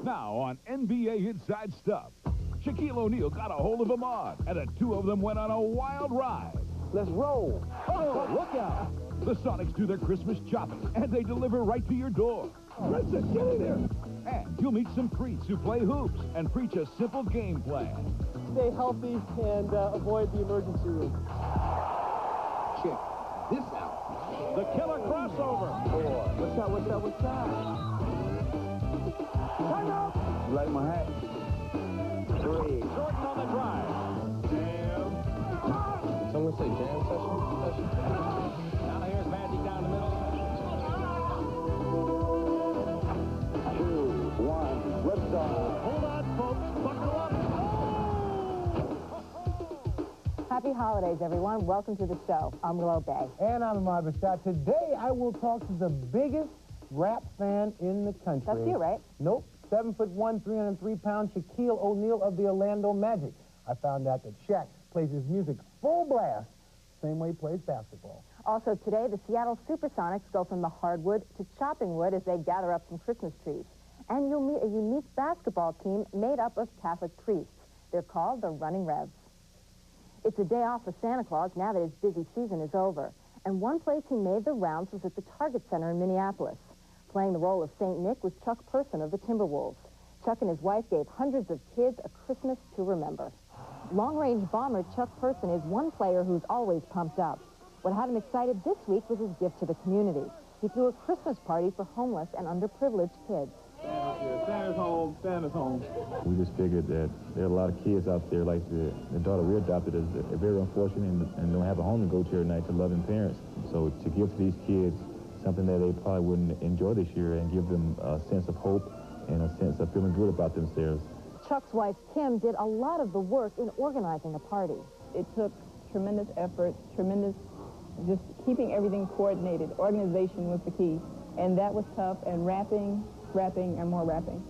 Now on NBA Inside Stuff, Shaquille O'Neal got a hold of Ahmad, and the two of them went on a wild ride. Let's roll. Oh, look out. The Sonics do their Christmas shopping, and they deliver right to your door. Listen, get in there. And you'll meet some freaks who play hoops and preach a simple game plan. Stay healthy and avoid the emergency room. Check this out. The killer crossover. What's up, what's up, what's up? Time out. You like my hat? 3. Jordan on the drive. Jam. Someone say jam session? Now here's Magic down the middle. 2, 1, liftoff. Hold on, folks. Buckle up. Happy holidays, everyone. Welcome to the show. I'm Willow Bay. And I'm Ahmad Rashad. Today, I will talk to the biggest rap fan in the country. That's you, right? Nope. 7'1", 303-pound Shaquille O'Neal of the Orlando Magic. I found out that Shaq plays his music full blast, same way he plays basketball. Also today, the Seattle Supersonics go from the hardwood to chopping wood as they gather up some Christmas trees. And you'll meet a unique basketball team made up of Catholic priests. They're called the Running Revs. It's a day off for Santa Claus now that his busy season is over. And one place he made the rounds was at the Target Center in Minneapolis. Playing the role of St. Nick was Chuck Person of the Timberwolves. Chuck and his wife gave hundreds of kids a Christmas to remember. Long-range bomber Chuck Person is one player who's always pumped up. What had him excited this week was his gift to the community. He threw a Christmas party for homeless and underprivileged kids. Santa's home, Santa's home. We just figured that there are a lot of kids out there, like the daughter we adopted is very unfortunate and don't have a home to go to every night to loving parents. So to give to these kids something that they probably wouldn't enjoy this year and give them a sense of hope and a sense of feeling good about themselves. Chuck's wife, Kim, did a lot of the work in organizing the party. It took tremendous effort, tremendous just keeping everything coordinated. Organization was the key, and that was tough, and rapping, and more rapping.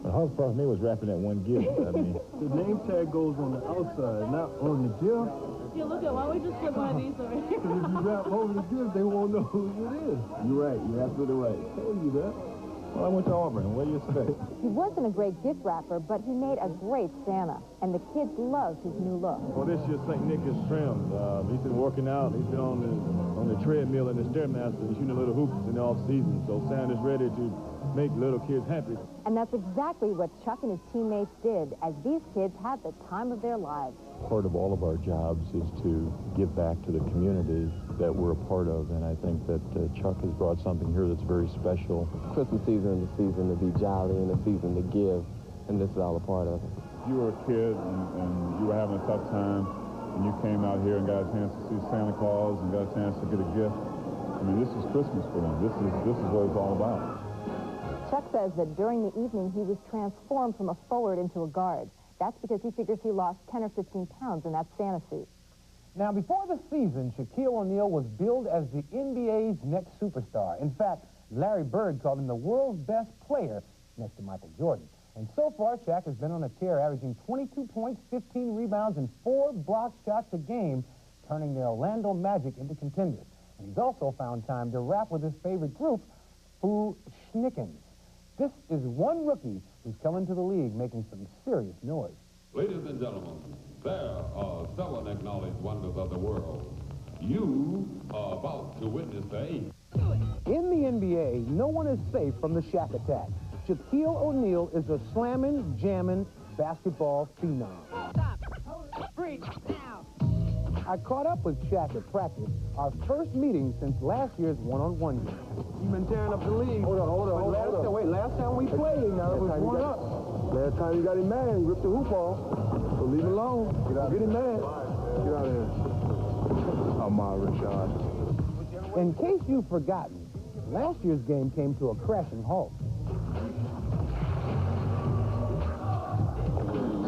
The hardest part for me was wrapping that one gift. I mean, The name tag goes on the outside, not on the gift. Yeah, look at, why don't we just put one of these over here? Because if you wrap over the gift, they won't know who it is. You're right. You're absolutely right. I told you that. well, I went to Auburn. What do you expect? He wasn't a great gift wrapper, but he made a great Santa, and the kids loved his new look. Well, this year St. Nick is trimmed. He's been working out. He's been on the treadmill and the Stairmaster and shooting little hoops in the off season. So Santa's ready to make little kids happy. And that's exactly what Chuck and his teammates did, as these kids had the time of their lives. Part of all of our jobs is to give back to the community that we're a part of, and I think that Chuck has brought something here that's very special. Christmas season is the season to be jolly and the season to give, and this is all a part of it. You were a kid and you were having a tough time, and you came out here and got a chance to see Santa Claus and got a chance to get a gift. I mean, this is Christmas for them. This is what it's all about. Chuck says that during the evening he was transformed from a forward into a guard. That's because he figures he lost 10 or 15 pounds in that Santa suit. Now, before the season, Shaquille O'Neal was billed as the NBA's next superstar. In fact, Larry Bird called him the world's best player next to Michael Jordan. And so far, Shaq has been on a tear, averaging 22 points, 15 rebounds, and 4 block shots a game, turning the Orlando Magic into contenders. And he's also found time to rap with his favorite group, Foo Schnickens. This is one rookie who's come into the league making some serious noise. Ladies and gentlemen, there are 7 acknowledged wonders of the world. You are about to witness the 8th. In the NBA, no one is safe from the Shaq attack. Shaquille O'Neal is a slamming, jamming basketball phenom. I caught up with Shaq at practice, our first meeting since last year's one-on-one game. You've been tearing up the league. Hold on. Wait, last time we played, now it was 1-up. Last time you got him mad, he ripped the hoop off. So leave him alone. Get him mad. Get out of here. Ahmad Rashad. In case you've forgotten, last year's game came to a crashing halt.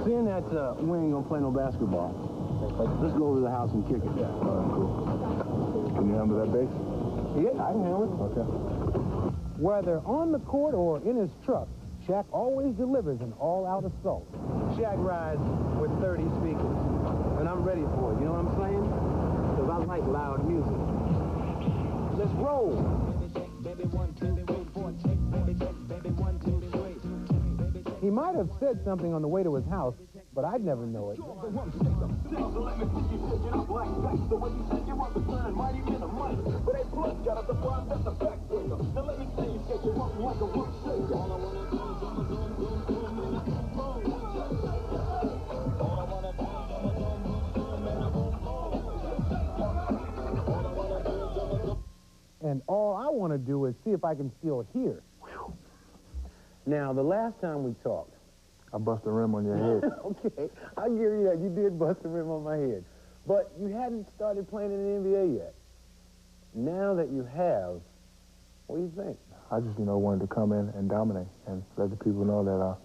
Seeing that we ain't gonna play no basketball, let's go over to the house and kick it. Yeah. All right, cool. Can you handle that base? Yeah, I can handle it. Okay. Whether on the court or in his truck, Shaq always delivers an all-out assault. Shaq rides with 30 speakers, and I'm ready for it. You know what I'm saying? Because I like loud music. Let's roll. Baby, 1, 2, 3, 4, check. Baby, check. Baby, 1, 2, 3. He might have said something on the way to his house, but I'd never know it. And all I want to do is see if I can still hear. Now, the last time we talked, I bust a rim on your head. okay, I'll give you that. You did bust a rim on my head. But you hadn't started playing in the NBA yet. Now that you have, what do you think? I just, wanted to come in and dominate and let the people know that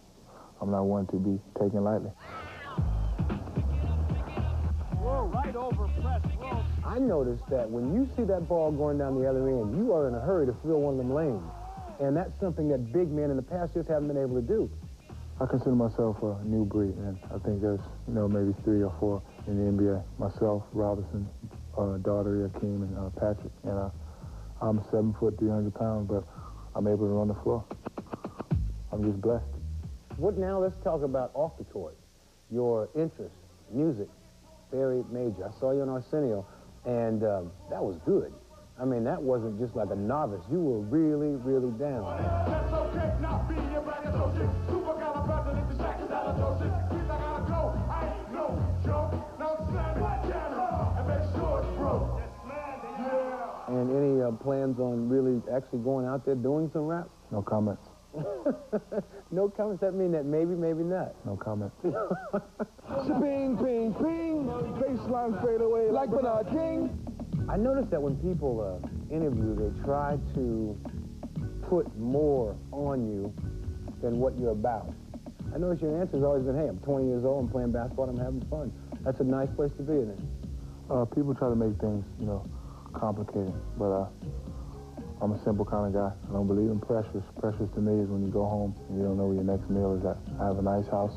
I'm not one to be taken lightly. Whoa, right over, press, whoa. I noticed that when you see that ball going down the other end, you are in a hurry to fill one of them lanes. And that's something that big men in the past just haven't been able to do. I consider myself a new breed, and I think there's, maybe 3 or 4 in the NBA. Myself, Robinson, Daugherty, Akeem, and Patrick. And I'm 7 foot, 300 pounds, but I'm able to run the floor. I'm just blessed. Let's talk about off the court. Your interest, music, very major. I saw you on Arsenio, and that was good. I mean, that wasn't just like a novice. You were really, really down. That's okay, not being your black associate. Supercalifragilisticexpialidocious. Please, I gotta go. I ain't no joke. Now slam it down and make sure it's broke. Yes, man. Yeah. And any plans on really actually going out there doing some rap? No comments. No comments? That mean that maybe, maybe not? No comments. Ping, ping, ping. Baseline fade away like Bernard King. I noticed that when people interview, they try to put more on you than what you're about. I notice your answer's always been, hey, I'm 20 years old, I'm playing basketball, I'm having fun. That's a nice place to be, isn't it? People try to make things, complicated, but I'm a simple kind of guy. I don't believe in pressures. Pressures to me is when you go home and you don't know where your next meal is at. I have a nice house.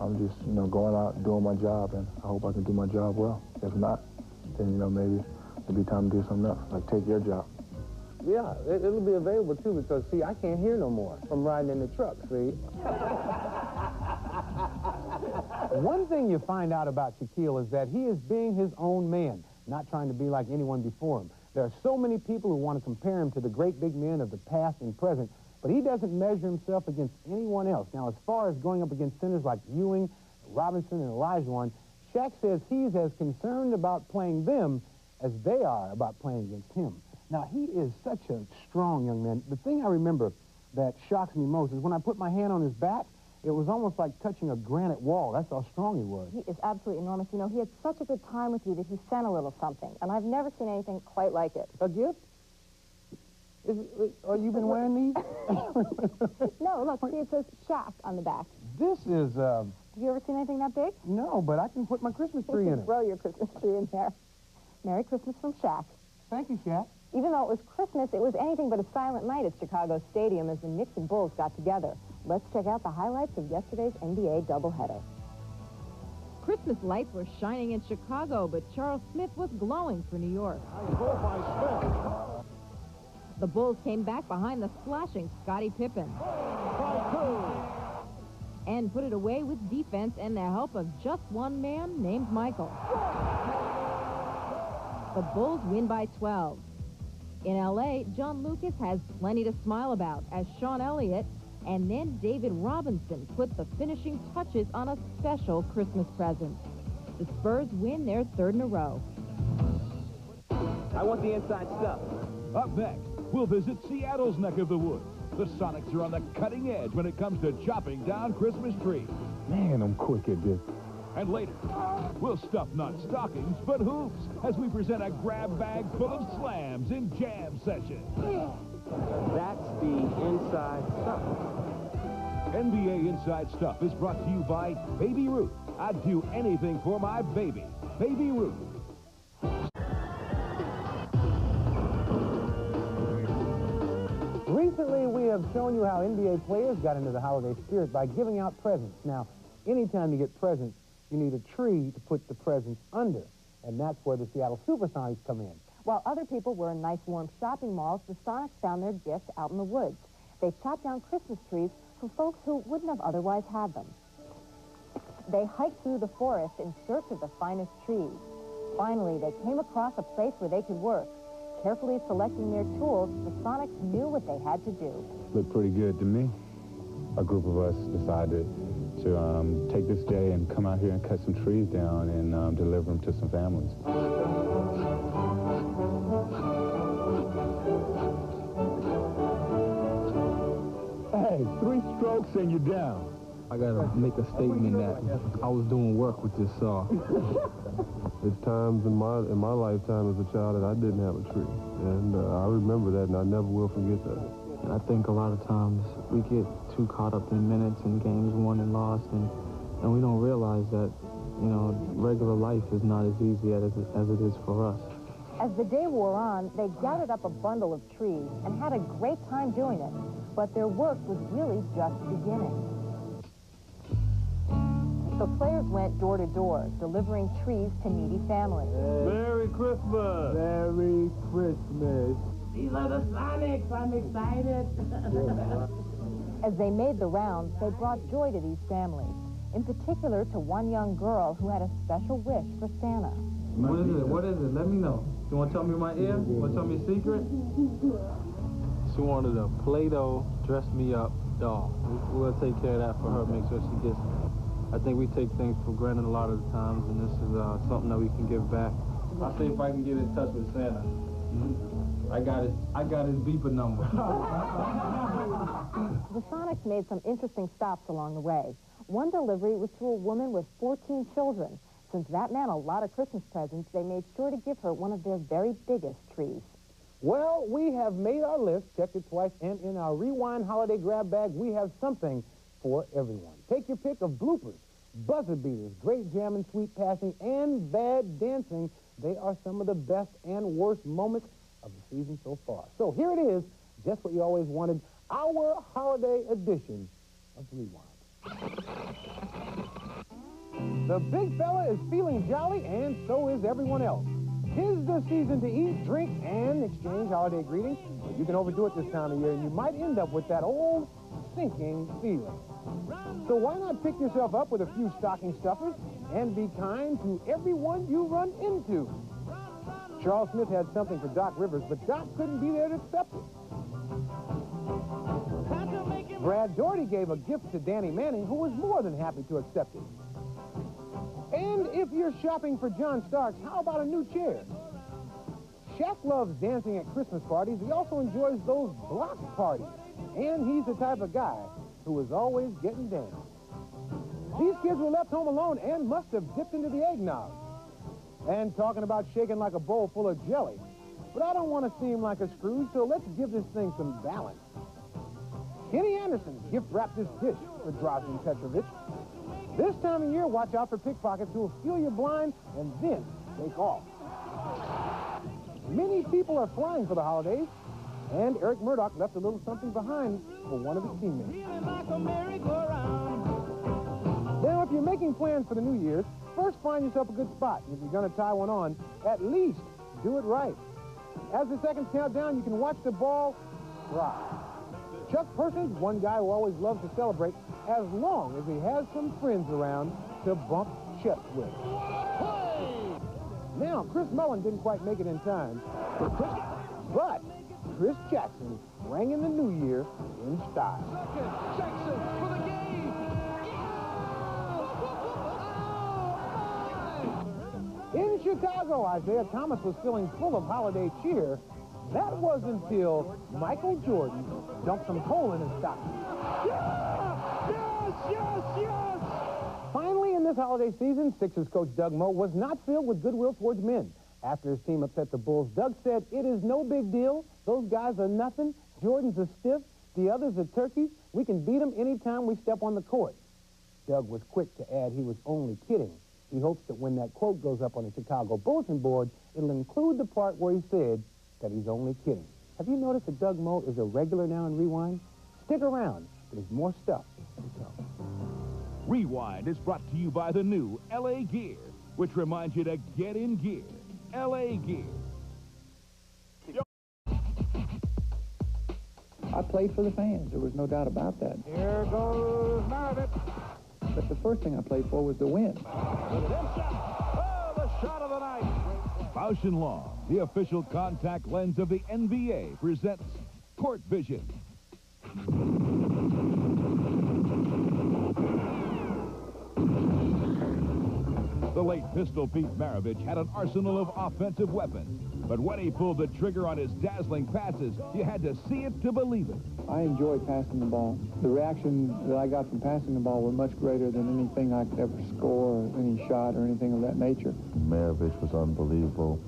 I'm just, going out, doing my job, and I hope I can do my job well. If not, then, maybe it'll be time to do something else, like take your job. Yeah, it'll be available, too, because, see, I can't hear no more from riding in the truck, see? One thing you find out about Shaquille is that he is being his own man, not trying to be like anyone before him. There are so many people who want to compare him to the great big men of the past and present, but he doesn't measure himself against anyone else. Now, as far as going up against centers like Ewing, Robinson, and Olajuwon, Shaq says he's as concerned about playing them as they are about playing against him. Now, he is such a strong young man. The thing I remember that shocks me most is when I put my hand on his back, it was almost like touching a granite wall. That's how strong he was. He is absolutely enormous. He had such a good time with you that he sent a little something, and I've never seen anything quite like it. A gift? Are you been wearing these? No, look, see, it says Shaq on the back. This is, Have you ever seen anything that big? No, but I can put my Christmas tree in it. Throw your Christmas tree in there. Merry Christmas from Shaq. Thank you, Shaq. Even though it was Christmas, it was anything but a silent night at Chicago Stadium as the Knicks and Bulls got together. Let's check out the highlights of yesterday's NBA doubleheader. Christmas lights were shining in Chicago, but Charles Smith was glowing for New York. The Bulls came back behind the splashing Scottie Pippen and put it away with defense and the help of just one man named Michael. The Bulls win by 12. In L.A., John Lucas has plenty to smile about as Sean Elliott and then David Robinson put the finishing touches on a special Christmas present. The Spurs win their third in a row. I want the inside stuff. Up next, we'll visit Seattle's neck of the woods. The Sonics are on the cutting edge when it comes to chopping down Christmas trees. Man, I'm quick at this. And later, we'll stuff not stockings, but hoops, as we present a grab bag full of slams in Jam Session. That's the inside stuff. NBA Inside Stuff is brought to you by Baby Ruth. I'd do anything for my baby. Baby Ruth. Recently, we have shown you how NBA players got into the holiday spirit by giving out presents. Now, anytime you get presents, you need a tree to put the presents under, and that's where the Seattle Supersonics come in. While other people were in nice warm shopping malls, the Sonics found their gift out in the woods. They chopped down Christmas trees for folks who wouldn't have otherwise had them. They hiked through the forest in search of the finest trees. Finally, they came across a place where they could work. Carefully selecting their tools, the Sonics knew what they had to do. Looked pretty good to me. A group of us decided to take this day and come out here and cut some trees down and deliver them to some families. Hey, 3 strokes and you're down. I gotta make a statement that I was doing work with this saw. There's times in my lifetime as a child that I didn't have a tree, and I remember that, and I never will forget that. I think a lot of times we get too caught up in minutes and games won and lost, and we don't realize that, you know, regular life is not as easy as it is for us. As the day wore on, they gathered up a bundle of trees and had a great time doing it. But their work was really just beginning. The players went door to door, delivering trees to needy families. Merry Christmas! Merry Christmas! These are the Sonics. I'm excited. As they made the rounds, they brought joy to these families, in particular to one young girl who had a special wish for Santa. What is it? What is it? Let me know. You want to tell me my ear? You want to tell me a secret? She wanted a Play-Doh dress-me-up doll. We'll take care of that for her, make sure she gets it. I think we take things for granted a lot of the times, and this is something that we can give back. I'll see if I can get in touch with Santa. I got his beeper number. The Sonics made some interesting stops along the way. One delivery was to a woman with 14 children. Since that meant a lot of Christmas presents, they made sure to give her one of their very biggest trees. Well, we have made our list, checked it twice, and in our Rewind Holiday Grab Bag, we have something for everyone. Take your pick of bloopers, buzzer beaters, great jamming, sweet passing, and bad dancing. They are some of the best and worst moments of the season so far. So here it is, just what you always wanted, our holiday edition of Rewind. The big fella is feeling jolly, and so is everyone else. 'Tis the season to eat, drink, and exchange holiday greetings. But you can overdo it this time of year, and you might end up with that old sinking feeling. So why not pick yourself up with a few stocking stuffers and be kind to everyone you run into? Charles Smith had something for Doc Rivers, but Doc couldn't be there to accept it. Brad Daugherty gave a gift to Danny Manning, who was more than happy to accept it. And if you're shopping for John Starks, how about a new chair? Shaq loves dancing at Christmas parties. He also enjoys those block parties. And he's the type of guy who is always getting down. These kids were left home alone and must have dipped into the eggnog. And talking about shaking like a bowl full of jelly. But I don't want to seem like a Scrooge, so let's give this thing some balance. Kenny Anderson gift-wrapped this dish for Drazen Petrovic. This time of year, watch out for pickpockets who will steal your blind and then take off. Many people are flying for the holidays, and Eric Murdoch left a little something behind for one of his teammates. Now, if you're making plans for the New Year's, first find yourself a good spot. If you're going to tie one on, at least do it right. As the seconds count down, you can watch the ball fly. Chuck Persons, one guy who always loves to celebrate, as long as he has some friends around to bump chests with. Now, Chris Mullin didn't quite make it in time, but Chris Jackson rang in the new year in style. Jackson for the game. In Chicago, Isaiah Thomas was feeling full of holiday cheer. That was until Michael Jordan dumped some coal in his stocking. Yes! Finally, in this holiday season, Sixers coach Doug Moe was not filled with goodwill towards men. After his team upset the Bulls, Doug said, "It is no big deal. Those guys are nothing. Jordan's a stiff. The others are turkeys. We can beat them anytime we step on the court." Doug was quick to add he was only kidding. He hopes that when that quote goes up on the Chicago bulletin board, it'll include the part where he said that he's only kidding. Have you noticed that Doug Moe is a regular now in Rewind? Stick around. There's more stuff to come. Rewind is brought to you by the new LA Gear, which reminds you to get in gear. LA Gear. I played for the fans. There was no doubt about that. Here goes Maravich. But the first thing I played for was to win. Oh, the shot of the night. Bausch & Lomb, the official contact lens of the NBA, presents Court Vision. The late Pistol Pete Maravich had an arsenal of offensive weapons. But when he pulled the trigger on his dazzling passes, you had to see it to believe it. I enjoyed passing the ball. The reaction that I got from passing the ball were much greater than anything I could ever score, or any shot, or anything of that nature. Maravich was unbelievable.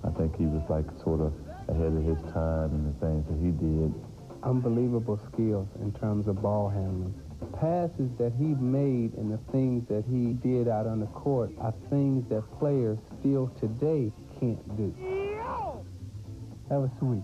I think he was like sort of ahead of his time in the things that he did. Unbelievable skills in terms of ball handling. The passes that he made and the things that he did out on the court are things that players still today can't do. That was sweet.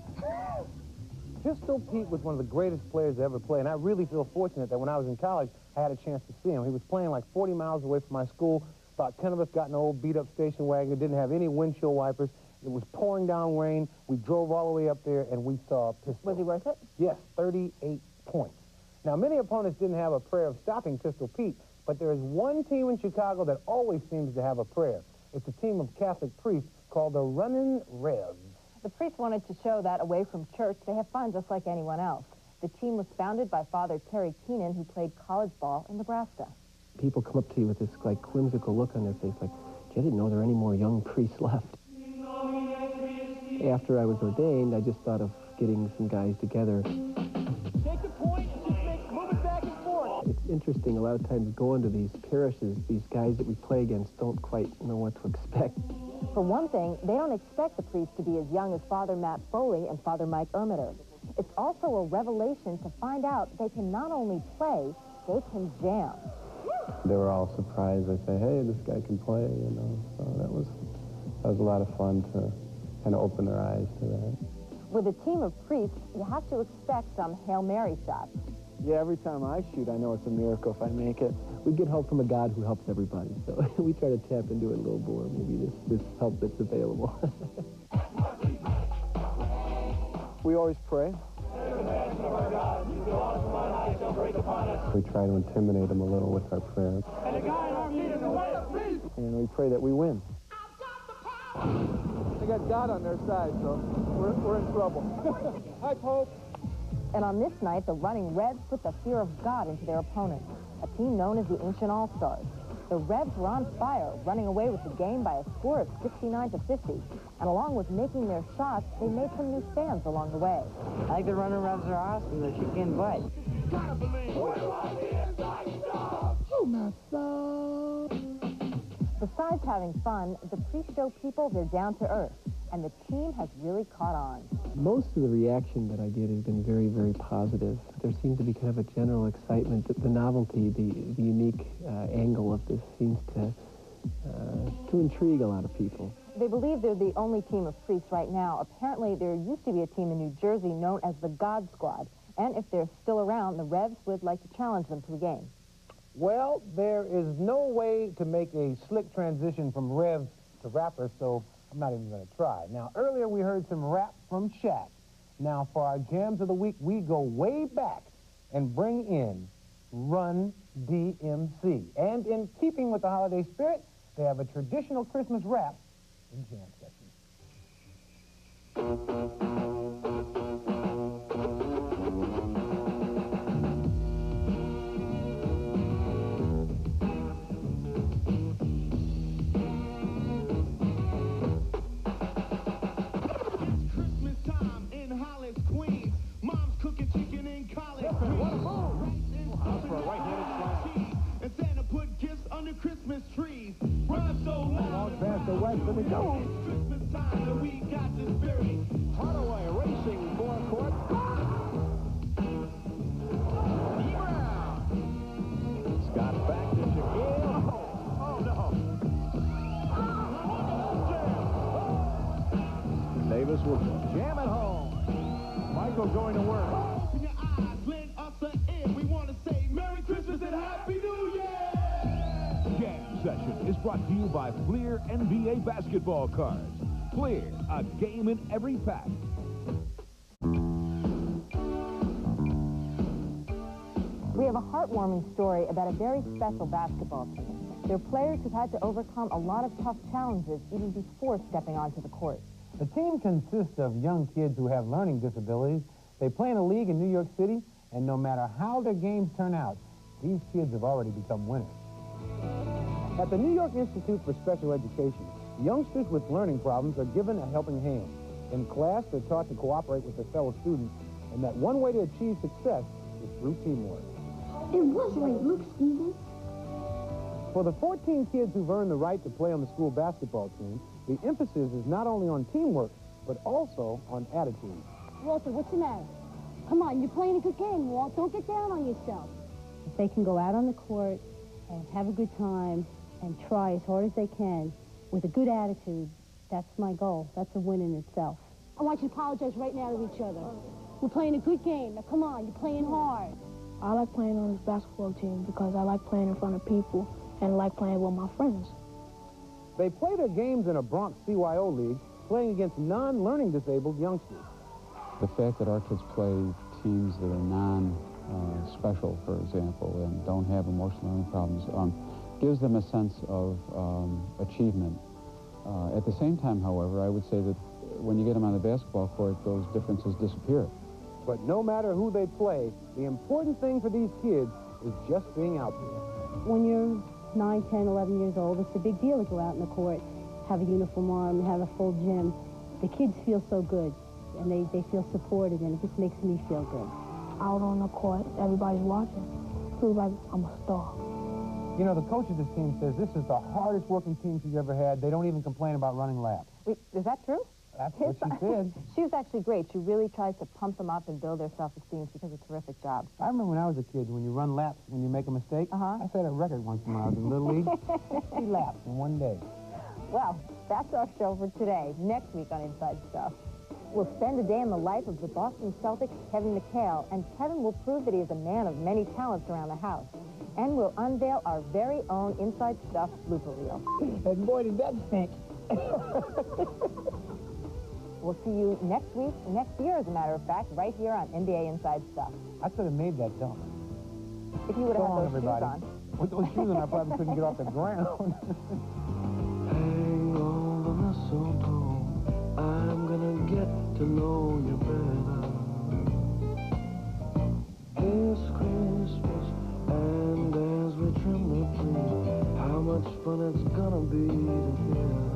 Pistol Pete was one of the greatest players to ever play, and I really feel fortunate that when I was in college, I had a chance to see him. He was playing like 40 miles away from my school. About 10 of us got in an old beat-up station wagon that didn't have any windshield wipers. It was pouring down rain. We drove all the way up there, and we saw Pistol. Was he worth it? Yes, 38 points. Now, many opponents didn't have a prayer of stopping Pistol Pete, but there is one team in Chicago that always seems to have a prayer. It's a team of Catholic priests called the Runnin' Revs. The priests wanted to show that away from church, they have fun just like anyone else. The team was founded by Father Terry Keenan, who played college ball in Nebraska. People come up to you with this, like, whimsical look on their face, like, gee, I didn't know there were any more young priests left. After I was ordained, I just thought of getting some guys together. Take the point and just move it back and forth. It's interesting, a lot of times going to these parishes, these guys that we play against don't quite know what to expect. For one thing, they don't expect the priests to be as young as Father Matt Foley and Father Mike Ermiter. It's also a revelation to find out they can not only play, they can jam. They were all surprised. They say, hey, this guy can play, you know. So that was a lot of fun to kind of open their eyes to that. With a team of priests, you have to expect some Hail Mary shots. Yeah, every time I shoot, I know it's a miracle if I make it. We get help from a God who helps everybody, so we try to tap into it a little more, maybe this help that's available. We always pray. We try to intimidate them a little with our prayers. And we pray that we win. They got God on their side, so we're in trouble. Hi, Pope. And on this night, the Running Revs put the fear of God into their opponents, a team known as the Ancient All-Stars. The Revs were on fire, running away with the game by a score of 69-50. And along with making their shots, they made some new fans along the way. I think the Running Revs are awesome. They're kicking butt. Oh, my son. Besides having fun, the priests show people they're down to earth, and the team has really caught on. Most of the reaction that I get has been very, very positive. There seems to be kind of a general excitement that the novelty, the unique angle of this seems to intrigue a lot of people. They believe they're the only team of priests right now. Apparently, there used to be a team in New Jersey known as the God Squad, and if they're still around, the Revs would like to challenge them to a game. Well, there is no way to make a slick transition from Revs to rappers, so I'm not even going to try. Now, earlier we heard some rap from Shaq. Now, for our Jams of the Week, we go way back and bring in Run DMC. And in keeping with the holiday spirit, they have a traditional Christmas rap in Jam Session. Christmas trees, run so loud. Past the west, let me go. Christmas time, and we got the spirit. Hardaway racing for court. Scott back to Shaquille. Oh no. Davis will jam it home. Michael going to work. Open your eyes, lend us an ear. We want to say Merry Christmas and Happy New Year. Jam Session is brought to you by Fleer NBA basketball cards. Fleer, a game in every pack. have a heartwarming story about a very special basketball team. They're players who've had to overcome a lot of tough challenges even before stepping onto the court. The team consists of young kids who have learning disabilities. They play in a league in New York City, and no matter how their games turn out, these kids have already become winners. At the New York Institute for Special Education, youngsters with learning problems are given a helping hand. In class, they're taught to cooperate with their fellow students, and that one way to achieve success is through teamwork. It was like, look, Steven. For the 14 kids who've earned the right to play on the school basketball team, the emphasis is not only on teamwork, but also on attitude. Walter, what's the matter? Come on, you're playing a good game, Walt. Don't get down on yourself. If they can go out on the court and have a good time and try as hard as they can with a good attitude, that's my goal. That's a win in itself. I want you to apologize right now to each other. We're playing a good game. Now, come on, you're playing hard. I like playing on this basketball team because I like playing in front of people and I like playing with my friends. They play their games in a Bronx CYO league, playing against non-learning disabled youngsters. The fact that our kids play teams that are non-special, for example, and don't have emotional learning problems, gives them a sense of achievement. At the same time, however, I would say that when you get them on the basketball court, those differences disappear. But no matter who they play, the important thing for these kids is just being out there. When you're 9, 10, 11 years old, it's a big deal to go out in the court, have a uniform on, have a full gym. The kids feel so good, and they feel supported, and it just makes me feel good. Out on the court, everybody's watching. It feels like I'm a star. You know, the coach of this team says this is the hardest working team she's ever had. They don't even complain about running laps. Wait, is that true? That's what she said. She was actually great. She really tries to pump them up and build their self-esteem. She does a terrific job. I remember when I was a kid, when you run laps, when you make a mistake, I set a record once when I was in Little League. 50 laps in one day. Well, that's our show for today. Next week on Inside Stuff, we'll spend a day in the life of the Boston Celtics' Kevin McHale, and Kevin will prove that he is a man of many talents around the house. And we'll unveil our very own Inside Stuff blooper reel. And boy, did that stink. We'll see you next week, next year, as a matter of fact, right here on NBA Inside Stuff. I could have made that dunk. If you would have had those everybody. shoes on. With those shoes on, I probably couldn't get off the ground. Hang on the mistletoe, I'm gonna get to know you better. This Christmas, and as we trim the tree, how much fun it's gonna be together.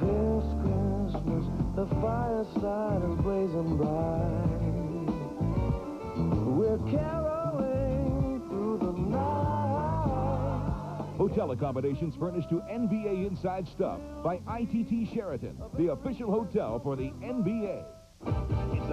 This Christmas, the fireside is blazing bright. We're caroling through the night. Hotel accommodations furnished to NBA Inside Stuff by ITT Sheraton, the official hotel for the NBA. It's a